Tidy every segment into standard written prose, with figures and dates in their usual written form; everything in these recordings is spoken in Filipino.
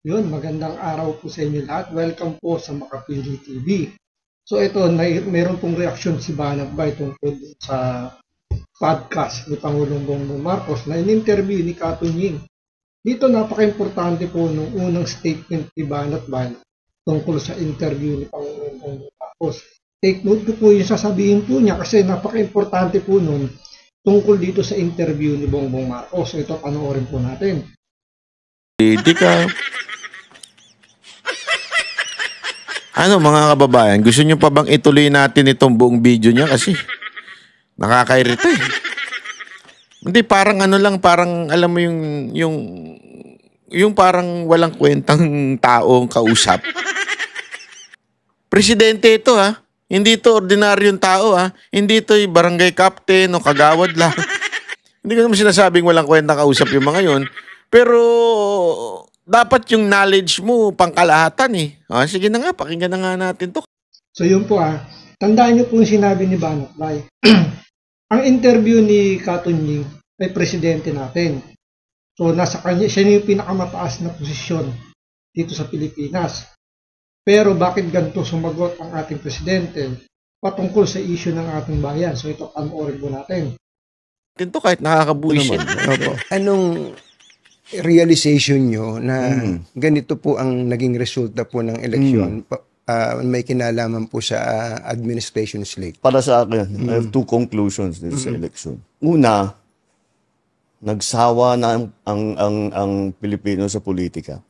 Yun, magandang araw po sa inyo lahat. Welcome po sa Makapili TV. So ito, meron pong reaksyon si Banat Bay tungkol sa podcast ni Pangulong Bongbong Marcos na in-interview ni Kato Ying. Dito napaka-importante po nung unang statement ni Banat Bay tungkol sa interview ni Pangulong Bongbong Marcos. Take note ko po yung sasabihin po niya kasi napaka-importante po nun tungkol dito sa interview ni Bongbong Marcos. So ito, panoorin po natin. Di ka... Ano mga kababayan, gusto nyo pa bang ituloy natin itong buong video niya kasi nakakairita eh. Hindi, parang ano lang, parang alam mo yung parang walang kwentang taong kausap. Presidente ito ha, hindi ito ordinaryong tao ha, hindi ito barangay captain o kagawad lang. Hindi ko naman sinasabing walang kwentang kausap yung mga yun, pero dapat yung knowledge mo pangkalahatan eh. Sige na nga, pakinggan na nga natin to. So yun po tandaan niyo po yung sinabi ni Banat Bay. Ang interview ni Kato Ying ay presidente natin. So nasa kanya, siya yung pinakamataas na posisyon dito sa Pilipinas. Pero bakit ganito sumagot ang ating presidente patungkol sa issue ng ating bayan? So ito, panoorin po natin. Ito kahit nakakabuisit. Anong realization nyo na ganito po ang naging resulta po ng eleksyon, may kinalaman po sa administration slate? Para sa akin, I have two conclusions dito sa election. Una, nagsawa na ang Pilipino sa politika.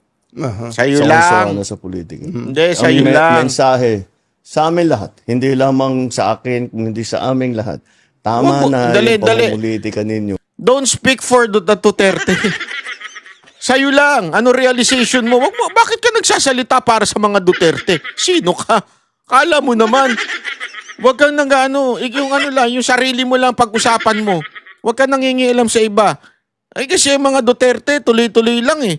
Sa'yo Sawa lang. na sa politika. Hindi, sa'yo lang. Mensahe sa amin lahat, hindi lamang sa akin, kundi sa aming lahat. Tama Wag mo- na dali, yung dali. pamumulitika ninyo. Don't speak for the Duterte. Sa'yo lang. Ano realization mo? Bakit ka nagsasalita para sa mga Duterte? Sino ka? Kala mo naman. Huwag kang yung yung sarili mo lang pag-usapan mo. Huwag kang nangingialam sa iba. Ay kasi yung mga Duterte, tuloy-tuloy lang eh.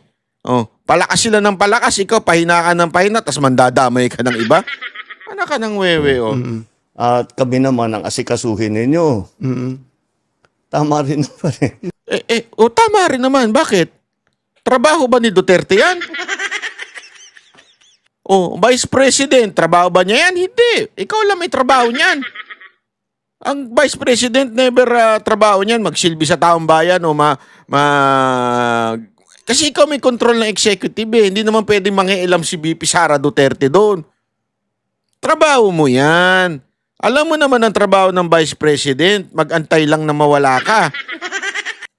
Palakas sila ng palakas, ikaw pahina ka ng pahina, tas mandadamay ka ng iba. Ano ka ng wewe, At kami naman ang asikasuhin ninyo. Tama rin naman eh. Tama rin naman. Bakit? Trabaho ba ni Duterte yan? Vice President, trabaho ba niya yan? Hindi. Ikaw lang may trabaho niyan. Ang Vice President never trabaho niyan magsilbi sa taong bayan o kasi ikaw may control ng executive eh. Hindi naman pwedeng mangialam si VP Sara Duterte doon. Trabaho mo yan. Alam mo naman ang trabaho ng Vice President, mag-antay lang na mawala ka.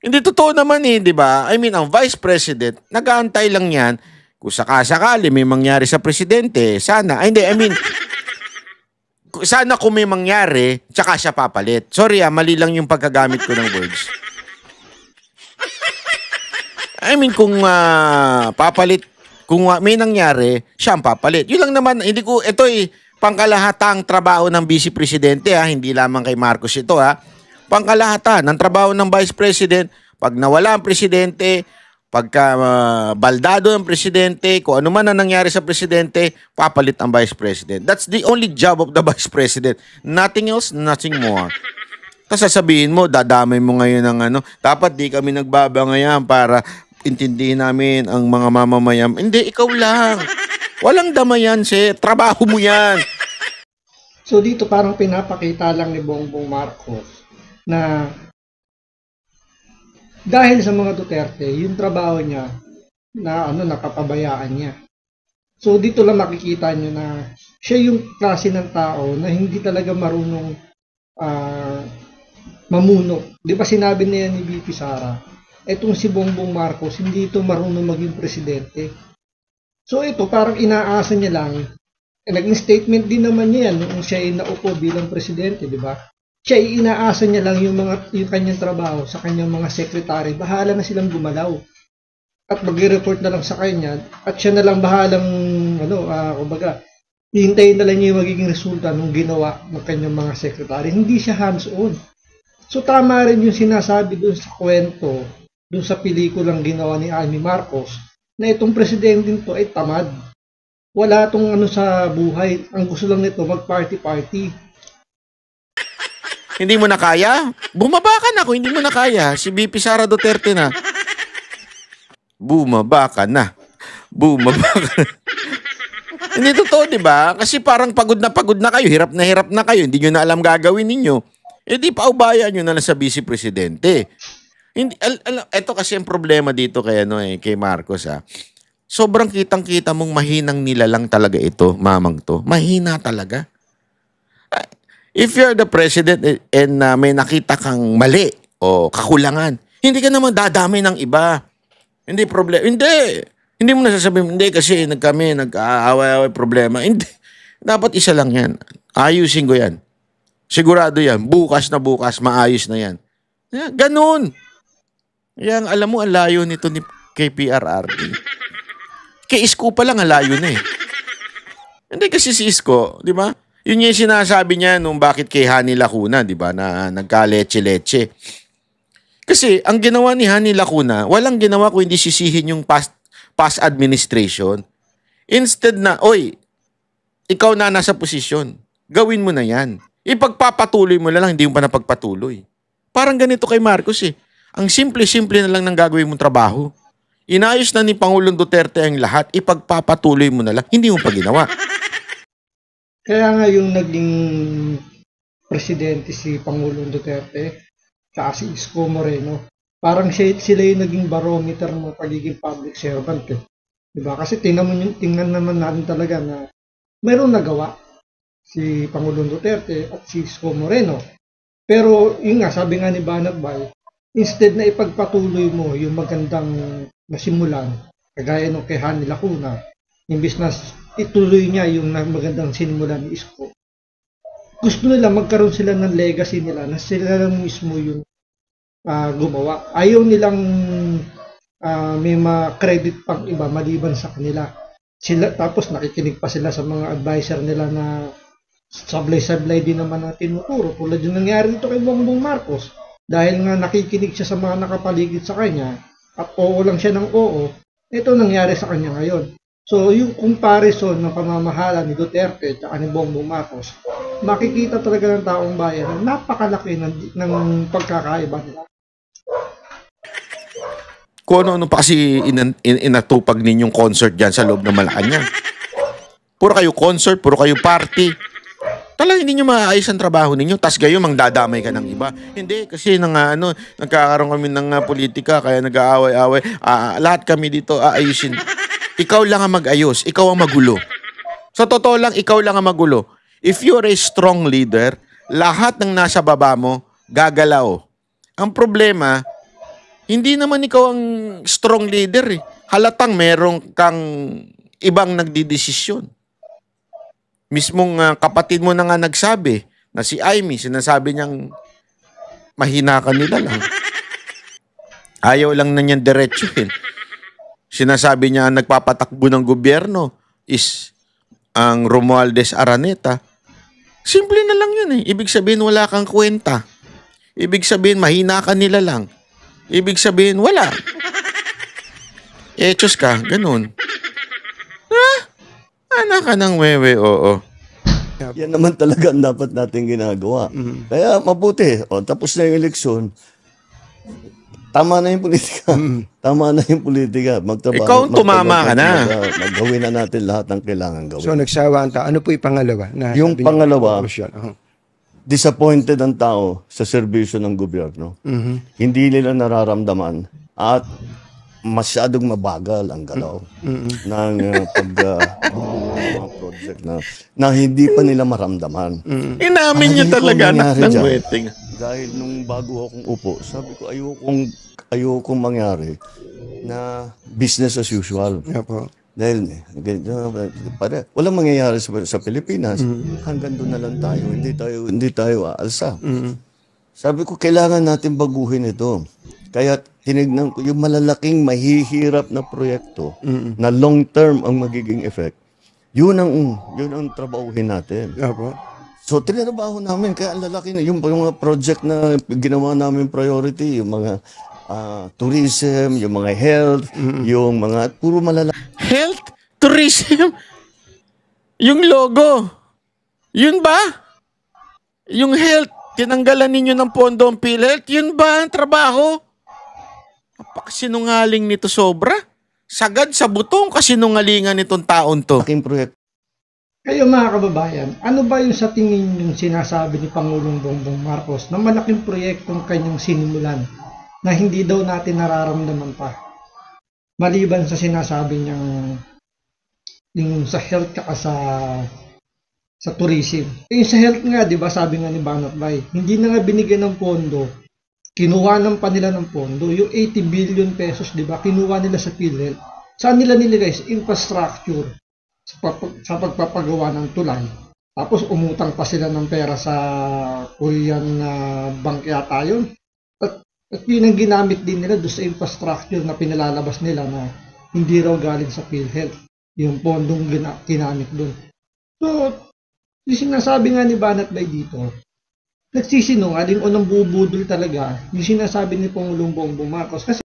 Hindi totoo naman eh, di ba? I mean, ang Vice President, nag-aantay lang yan kung sakasakali may mangyari sa presidente. Sana. Sana kung may mangyari, tsaka siya papalit. Sorry mali lang yung pagkagamit ko ng words. Kung papalit, kung may nangyari, siya ang papalit. Yun lang naman, ito pangkalahatang trabaho ng Vice Presidente hindi lamang kay Marcos ito Pangkalahatan ng trabaho ng Vice President, pag nawala ang presidente, pagka baldado ang presidente, kung ano man ang nangyari sa presidente, papalit ang Vice President. That's the only job of the Vice President. Nothing else, nothing more. Tapos sasabihin mo, dadamay mo ngayon ng dapat di kami nagbabangayan para intindihin namin ang mga mamamayan. Hindi, ikaw lang. Walang damayan, trabaho mo yan. So dito parang pinapakita lang ni Bongbong Marcos na dahil sa mga Duterte, yung trabaho niya na nakapabayaan niya. So dito lang makikita niyo na siya yung klase ng tao na hindi talaga marunong mamuno. Di ba sinabi niya ni VP Sara, etong si Bongbong Marcos, hindi ito marunong maging presidente. So ito parang inaasa niya lang. Naging statement din naman niya yan nung siya ay naupo bilang presidente, di ba? Siya inaasa niya lang yung kanyang trabaho sa kanyang mga secretary. Bahala na silang gumalaw. At mag-report na lang sa kanya. At siya na lang bahalang, hihintayin na lang niya yung magiging resulta ng ginawa ng kanyang mga secretary. Hindi siya hands-on. So tama rin yung sinasabi dun sa kwento, dun sa pelikulang ginawa ni Amy Marcos, na itong presidente to ay tamad. Wala itong sa buhay. Ang gusto lang nito, mag-party-party. Hindi mo na kaya? Bumaba ka na kung hindi mo na kaya. Si VP Sara Duterte na. Bumaba ka na. Bumaba ka. Hindi totoo, di ba? Kasi parang pagod na kayo, hirap na kayo, hindi nyo na alam gagawin ninyo. Eh di paubayan nyo na lang sa Vice Presidente. Hindi, ito kasi ang problema dito kay, kay Marcos. Sobrang kitang-kita mong mahinang nilalang talaga ito, mamang to. Mahina talaga. If you're the president and may nakita kang mali o kakulangan, hindi ka naman dadamay ng iba. Hindi problema. Hindi mo nasasabihin, hindi kasi nag-aaway-aaway problema. Hindi. Dapat isa lang yan. Ayusin ko yan. Sigurado yan. Bukas na bukas, maayos na yan. Ganun. Yan, alam mo, ang layo nito ni kay PRRD. Kay Isko pa lang, ang layo na eh. Hindi kasi si Isko, di ba? Yun yung sinasabi niya nung bakit kay Hani Lacuna, di ba, na nagka-leche-leche. Kasi ang ginawa ni Hani Lacuna, walang ginawa kung hindi sisihin yung past administration. Instead na, oy, ikaw na nasa posisyon, gawin mo na yan. Ipagpapatuloy mo na lang, hindi mo pa napagpatuloy. Parang ganito kay Marcos eh. Ang simple-simple na lang ng gagawin mong trabaho. Inayos na ni Pangulong Duterte ang lahat, ipagpapatuloy mo na lang, hindi mo pa ginawa. Kaya nga yung naging presidente si Pangulong Duterte, tsaka si Isko Moreno, parang sila yung naging barometer ng pagiging public servant. Diba? Kasi tingnan naman natin talaga na mayroong nagawa si Pangulong Duterte at si Isko Moreno. Pero yun nga, sabi nga ni Banagbay, instead na ipagpatuloy mo yung magandang nasimulan, kagaya nung kay Hani Lacuna, imbis na ituloy niya yung magandang sinimulan ni Isko, gusto nila magkaroon sila ng legacy nila na sila lang mismo yung gumawa. Ayaw nilang may ma-credit pang iba maliban sa kanila. Tapos nakikinig pa sila sa mga advisor nila na sablay-sablay din naman na tinuturo. Tulad yung nangyari dito kay Bongbong Marcos. Dahil nga nakikinig siya sa mga nakapaligid sa kanya at oo lang siya ng oo, ito nangyari sa kanya ngayon. So yung comparison ng pamamahala ni Duterte at ni Bongbong Marcos, makikita talaga ng taong bayan na napakalaki ng pagkakaiba nila. Kung ano pa kasi inatupag ninyong concert dyan sa loob ng Malacanang. Puro kayo concert, puro kayo party. Talagang hindi nyo maayos ang trabaho ninyo, tas gayon mangdadamay ka ng iba. Hindi, kasi nagkakaroon kami ng politika, kaya nag-aaway-aaway. Lahat kami dito aayusin. Ikaw lang ang mag-ayos, ikaw ang magulo. Sa totoo lang, ikaw lang ang magulo. If you're a strong leader, lahat ng nasa baba mo, gagalaw. Ang problema, hindi naman ikaw ang strong leader eh. Halatang merong kang ibang nagdidesisyon. Mismong kapatid mo na nga nagsabi na si Amy, sinasabi niyang mahina ka nila lang. Ayaw lang na niyan diretsuhin. Sinasabi niya ang nagpapatakbo ng gobyerno is ang Romualdez Araneta. Simple na lang yun eh. Ibig sabihin wala kang kwenta. Ibig sabihin mahina ka nila lang. Ibig sabihin wala. Echos ka, ganun. Anak ka ng wewe, oo. Yan naman talaga ang dapat natin ginagawa. Kaya mabuti. Tapos na yung eleksyon. Tama na yung politika. Tama na yung politika. Ikaw tumama ka na. Gawin na natin lahat ng kailangan gawin. So nagsawa ang tao. Ano po yung pangalawa? Yung pangalawa, disappointed ang tao sa serbisyo ng gobyerno. Hindi nila nararamdaman at masyadong mabagal ang galaw ng mga project na hindi pa nila maramdaman. Inamin niya talaga ng wedding. Dahil nung bago akong upo, sabi ko ayokong mangyari na business as usual. Opo. Dahil walang mangyayari sa Pilipinas. Hanggang doon na lang tayo. Hindi tayo aalsa. Sabi ko, kailangan natin baguhin ito. Kaya tinignan ko yung malalaking mahihirap na proyekto na long-term ang magiging effect. Yun ang trabahuhin natin. Opo. So, tinrabaho namin. Kaya ang lalaki na. Yung mga project na ginawa namin priority, yung mga tourism, yung mga health, yung mga puro malalaki. Health? Tourism? Yung logo? Yun ba? Yung health, tinanggalan ninyo ng pondo ang PhilHealth? Yun ba ang trabaho? Napakasinungaling nito sobra. sagad sa butong kasinungalingan nitong taon to. Aking proyekto Kayo mga kababayan, ano ba yung sa tingin yung sinasabi ni Pangulong Bongbong Marcos na malaking proyektong kanyang sinimulan na hindi daw natin nararamdaman pa? Maliban sa sinasabi niyang yung sa health at sa tourism. Yung sa health nga, di ba, sabi nga ni Banat Bay, hindi na nga binigyan ng pondo, kinuha pa nila ng pondo, yung 80 billion pesos, di ba, kinuha nila sa PhilHealth. Saan nila nilagay? Sa infrastructure, sa pagpapagawa ng tulay. Tapos umutang pa sila ng pera sa Korean bank yata yun. At yun ang ginamit din nila doon sa infrastructure na pinalalabas nila na hindi raw galing sa PhilHealth. Yung pondong ginamit doon. So, yung sinasabi nga ni Banat Bay dito, nagsisinungaling o nang bubudol talaga yung sinasabi ni Pangulong Bongbong Marcos. Kasi